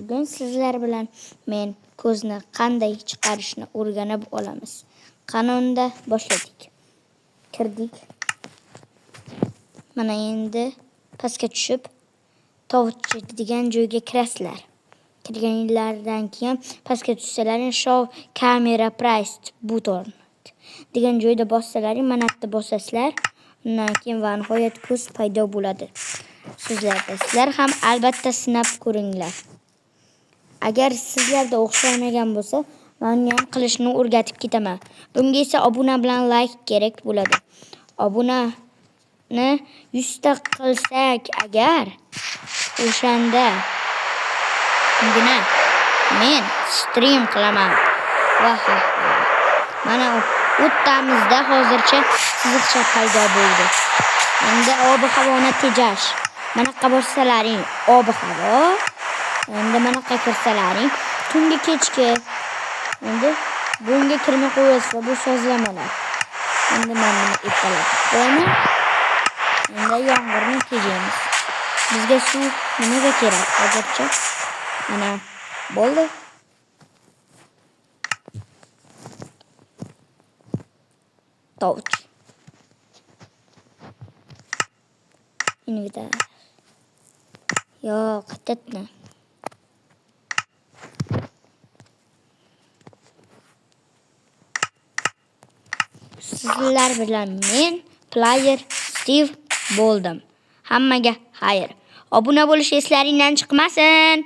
Bugun sizlar bilan men ko'zni qanday chiqarishni o'rganib olamiz. Qanunda boshladik. Kirdik. Mana endi pastga tushib, tovuchcha degan joyga kirasizlar. Kirganinglardan keyin pastga tushsalaring show camera price button degan joyda bossalaring, mana yerda bosasizlar. Undan keyin va nihoyat ko'z paydo bo'ladi. Sizlar ham albatta sinab ko'ringlar. Agar sizlarda o'xshamagan bo'lsa, men ham qilishni o'rgatib ketaman. Bunga esa obuna bilan like kerak bo'ladi. Obunani 100 ta qilsak agar, o'shanda men stream qilaman. Mana o'ttamizda hozircha chiziqcha paydo bo'ldi. Endi ob-havoni tejash. Mana qaborsalaring ob-havo. Endi mana kirsalaring tungi kechki. Endi bunga kirmay qo'yasiz bu sozlamalar. Endi men buni ertalab qo'yaman. Endi yomg'irni tejaymiz. Bizga suv nimaga kerak hozircha? Mana bo'ldi. Tovuch. Invita. Yo'q, qaytatma. Sizlar bilan men player Steve bo'ldim. Hammaga xayr. Obuna bo'lish eslaringdan chiqmasin.